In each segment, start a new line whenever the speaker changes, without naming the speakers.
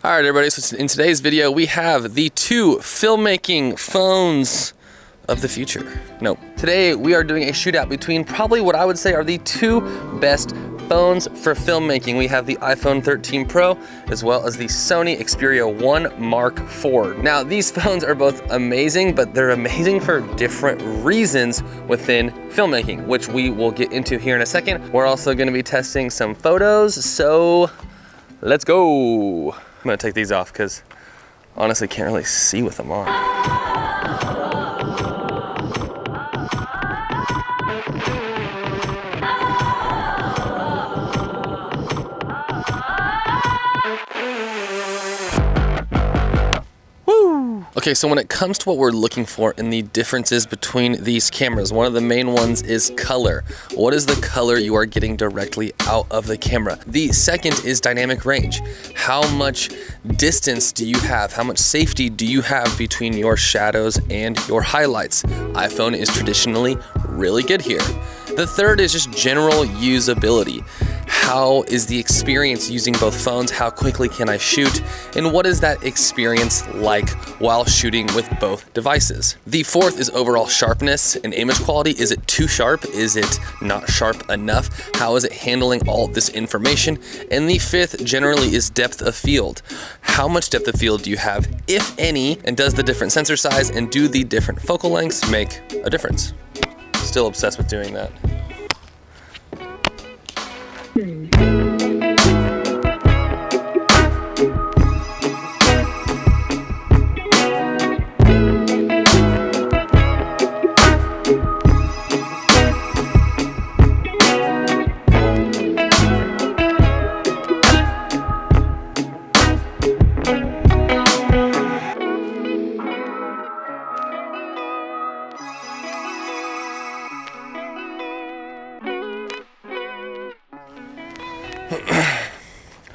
All right, everybody, so in today's video, we have the two filmmaking phones of the future. No, today we are doing a shootout between probably what I would say are the two best phones for filmmaking. We have the iPhone 13 Pro as well as the Sony Xperia 1 Mark IV. Now, these phones are both amazing, but they're amazing for different reasons within filmmaking, which we will get into here in a second. We're also gonna be testing some photos, so let's go. I'm gonna take these off because honestly can't really see with them on. Okay, so when it comes to what we're looking for in the differences between these cameras, one of the main ones is color. What is the color you are getting directly out of the camera? The second is dynamic range. How much distance do you have? How much safety do you have between your shadows and your highlights? iPhone is traditionally really good here. The third is just general usability. How is the experience using both phones? How quickly can I shoot? And what is that experience like while shooting with both devices? The fourth is overall sharpness and image quality. Is it too sharp? Is it not sharp enough? How is it handling all of this information? And the fifth generally is depth of field. How much depth of field do you have, if any? And does the different sensor size and do the different focal lengths make a difference? Still obsessed with doing that.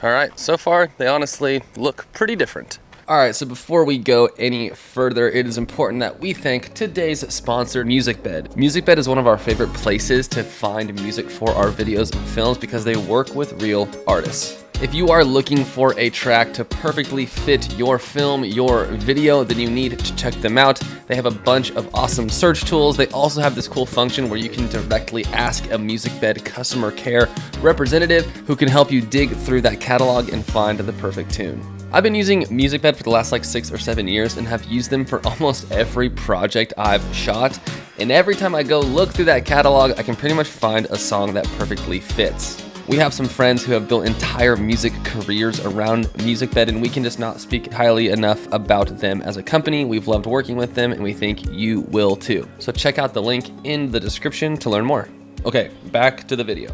All right, so far they honestly look pretty different. All right, so before we go any further, it is important that we thank today's sponsor, MusicBed. MusicBed is one of our favorite places to find music for our videos and films because they work with real artists. If you are looking for a track to perfectly fit your film, your video, then you need to check them out. They have a bunch of awesome search tools. They also have this cool function where you can directly ask a MusicBed customer care representative who can help you dig through that catalog and find the perfect tune. I've been using MusicBed for the last 6 or 7 years and have used them for almost every project I've shot. And every time I go look through that catalog, I can pretty much find a song that perfectly fits. We have some friends who have built entire music careers around MusicBed, and we can just not speak highly enough about them as a company. We've loved working with them, and we think you will too. So check out the link in the description to learn more. Okay, back to the video.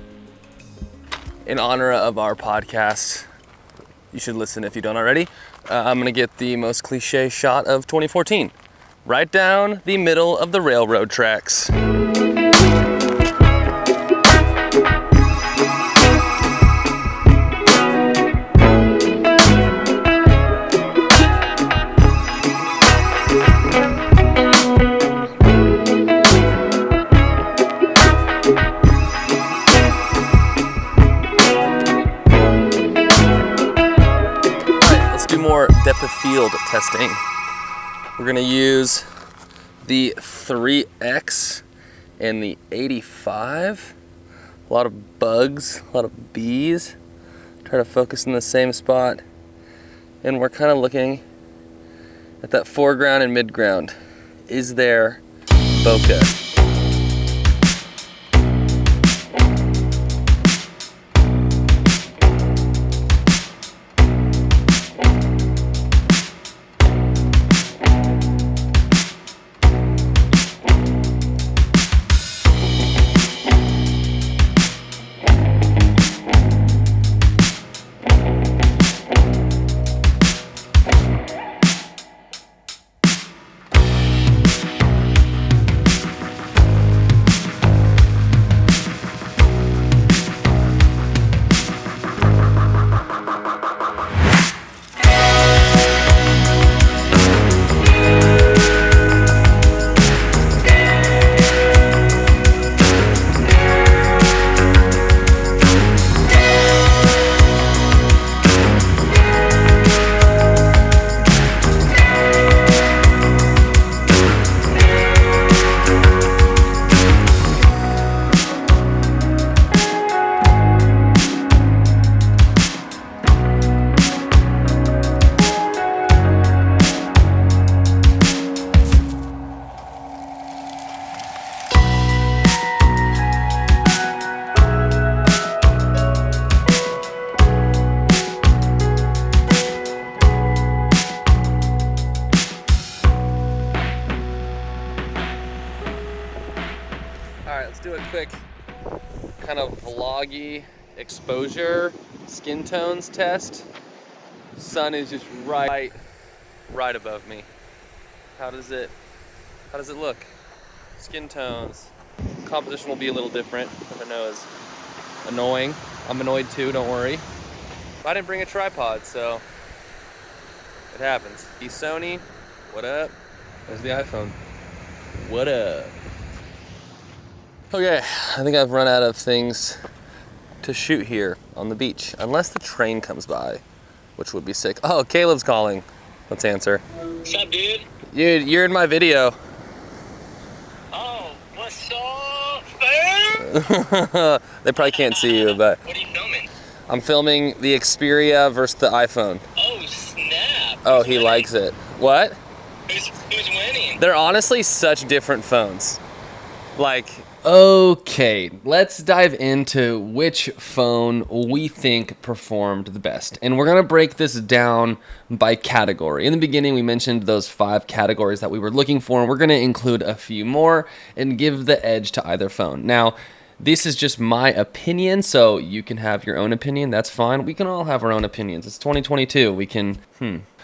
In honor of our podcast, you should listen if you don't already. I'm gonna get the most cliche shot of 2014. Right down the middle of the railroad tracks. More depth of field testing. We're gonna use the 3X and the 85. A lot of bugs, a lot of bees. Try to focus in the same spot. And we're kind of looking at that foreground and midground. Is there bokeh? do a quick kind of vloggy exposure skin tones test. Sun is just right above me. How does it look? Skin tones. Composition will be a little different, which I know is annoying. I'm annoyed too, don't worry. I didn't bring a tripod, so it happens. The Sony, what up? There's the iPhone. What up? Okay, I think I've run out of things to shoot here on the beach, unless the train comes by, which would be sick. Oh, Caleb's calling. Let's answer.
What's up, dude?
Dude, you're in my video.
Oh, what's up, fam?
They probably can't see you, but
What are you filming?
I'm filming the Xperia versus the iPhone.
Oh, snap.
Oh,
Who's
he
winning?
likes it. What?
Who's winning?
They're honestly such different phones. Like, okay, let's dive into which phone we think performed the best. And we're gonna break this down by category. In the beginning, we mentioned those 5 categories that we were looking for, and we're gonna include a few more and give the edge to either phone. Now, this is just my opinion, so you can have your own opinion, that's fine. We can all have our own opinions. It's 2022, we can,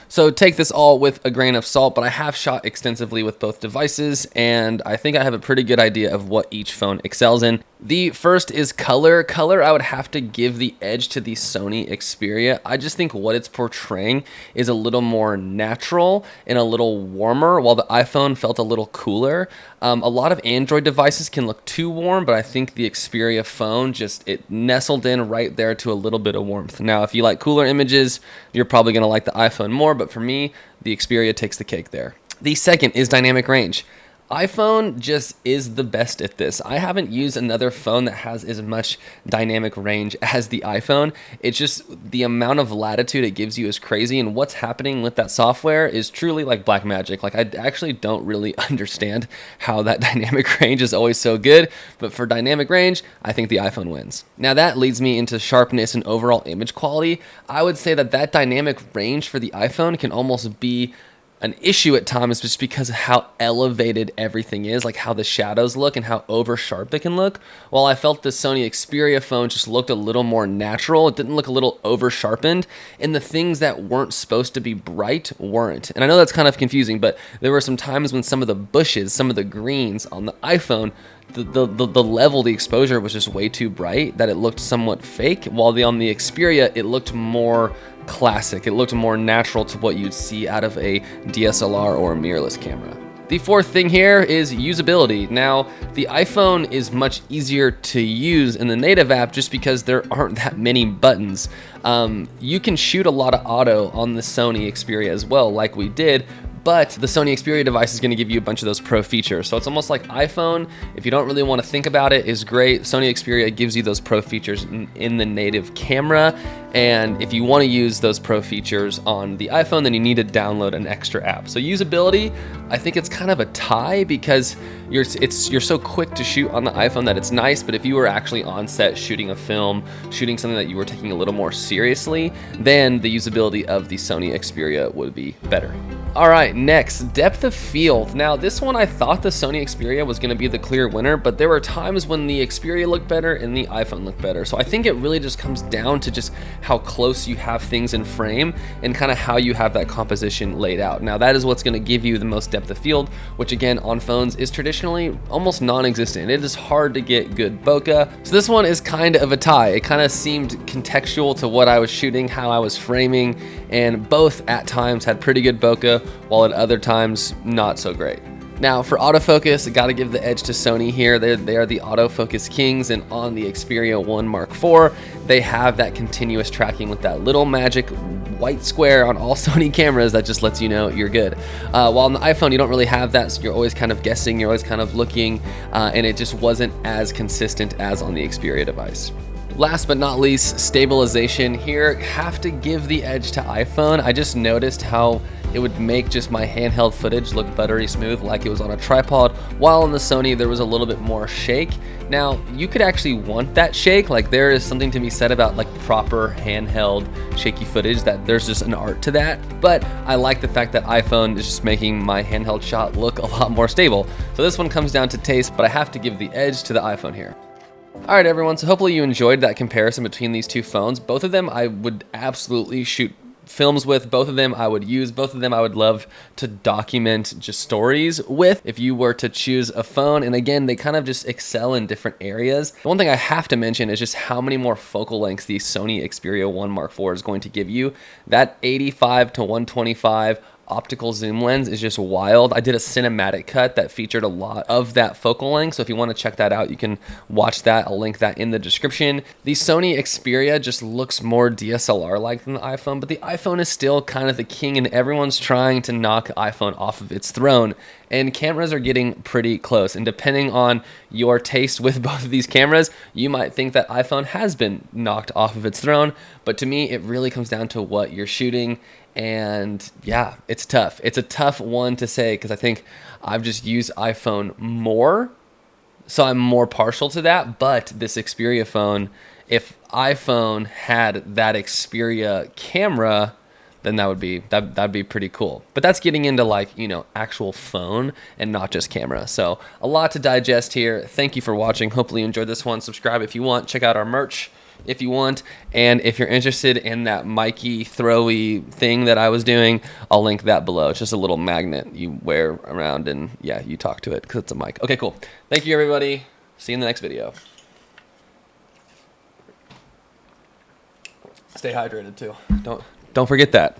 So take this all with a grain of salt, but I have shot extensively with both devices, and I think I have a pretty good idea of what each phone excels in. The first is color. Color, I would have to give the edge to the Sony Xperia. I just think what it's portraying is a little more natural and a little warmer, while the iPhone felt a little cooler. A lot of Android devices can look too warm, but I think the Xperia phone it nestled in right there to a little bit of warmth. Now, if you like cooler images, you're probably gonna like the iPhone more, but for me, the Xperia takes the cake there. The second is dynamic range. iPhone just is the best at this. I haven't used another phone that has as much dynamic range as the iPhone. It's just the amount of latitude it gives you is crazy, and what's happening with that software is truly like black magic. Like, I actually don't really understand how that dynamic range is always so good, but for dynamic range, I think the iPhone wins. Now that leads me into sharpness and overall image quality. I would say that dynamic range for the iPhone can almost be an issue at times just because of how elevated everything is, like how the shadows look and how over sharp they can look. While I felt the Sony Xperia phone just looked a little more natural, it didn't look a little over sharpened, and the things that weren't supposed to be bright weren't. And I know that's kind of confusing, but there were some times when some of the bushes, some of the greens on the iPhone, the level, the exposure was just way too bright that it looked somewhat fake, while on the Xperia, it looked more classic. It looked more natural to what you'd see out of a DSLR or a mirrorless camera. The fourth thing here is usability. Now, the iPhone is much easier to use in the native app just because there aren't that many buttons. You can shoot a lot of auto on the Sony Xperia as well, like we did, but the Sony Xperia device is going to give you a bunch of those pro features. So it's almost like iPhone, if you don't really want to think about it, is great. Sony Xperia gives you those pro features in the native camera. And if you want to use those pro features on the iPhone, then you need to download an extra app. So usability, I think it's kind of a tie because you're so quick to shoot on the iPhone that it's nice, but if you were actually on set shooting a film, shooting something that you were taking a little more seriously, then the usability of the Sony Xperia would be better. All right, next, depth of field. Now, this one I thought the Sony Xperia was going to be the clear winner, but there were times when the Xperia looked better and the iPhone looked better. So I think it really just comes down to just how close you have things in frame and kind of how you have that composition laid out. Now, that is what's going to give you the most depth of field, which again, on phones is traditionally almost non-existent. It is hard to get good bokeh. So this one is kind of a tie. It kind of seemed contextual to what I was shooting, how I was framing, and both at times had pretty good bokeh, while at other times not so great. Now for autofocus, I gotta give the edge to Sony here. They are the autofocus kings, and on the Xperia 1 Mark IV, they have that continuous tracking with that little magic white square on all Sony cameras that just lets you know you're good. While on the iPhone, you don't really have that, so you're always kind of guessing, you're always kind of looking, and it just wasn't as consistent as on the Xperia device. Last but not least, stabilization here. Have to give the edge to iPhone. I just noticed how it would make just my handheld footage look buttery smooth like it was on a tripod, while on the Sony there was a little bit more shake. Now, you could actually want that shake. Like, there is something to be said about like proper handheld shaky footage, that there's just an art to that. But I like the fact that iPhone is just making my handheld shot look a lot more stable. So this one comes down to taste, but I have to give the edge to the iPhone here. All right, everyone, so hopefully you enjoyed that comparison between these two phones. Both of them I would absolutely shoot films with. Both of them I would use. Both of them I would love to document just stories with if you were to choose a phone. And again, they kind of just excel in different areas. The one thing I have to mention is just how many more focal lengths the Sony Xperia 1 Mark IV is going to give you. That 85 to 125 optical zoom lens is just wild. I did a cinematic cut that featured a lot of that focal length, so if you want to check that out, you can watch that. I'll link that in the description. The Sony Xperia just looks more DSLR-like than the iPhone, but the iPhone is still kind of the king, and everyone's trying to knock iPhone off of its throne. And cameras are getting pretty close, and depending on your taste with both of these cameras, you might think that iPhone has been knocked off of its throne, but to me, it really comes down to what you're shooting. And yeah, it's tough. It's a tough one to say because I think I've just used iPhone more, so I'm more partial to that. But this Xperia phone, if iPhone had that Xperia camera, then that'd be pretty cool. But that's getting into like, you know, actual phone and not just camera. So a lot to digest here. Thank you for watching. Hopefully you enjoyed this one. Subscribe if you want. Check out our merch if you want, and if you're interested in that Mikey throwy thing that I was doing, I'll link that below. It's just a little magnet you wear around, and yeah, you talk to it because it's a mic. Okay, cool. Thank you, everybody. See you in the next video. Stay hydrated too. Don't forget that.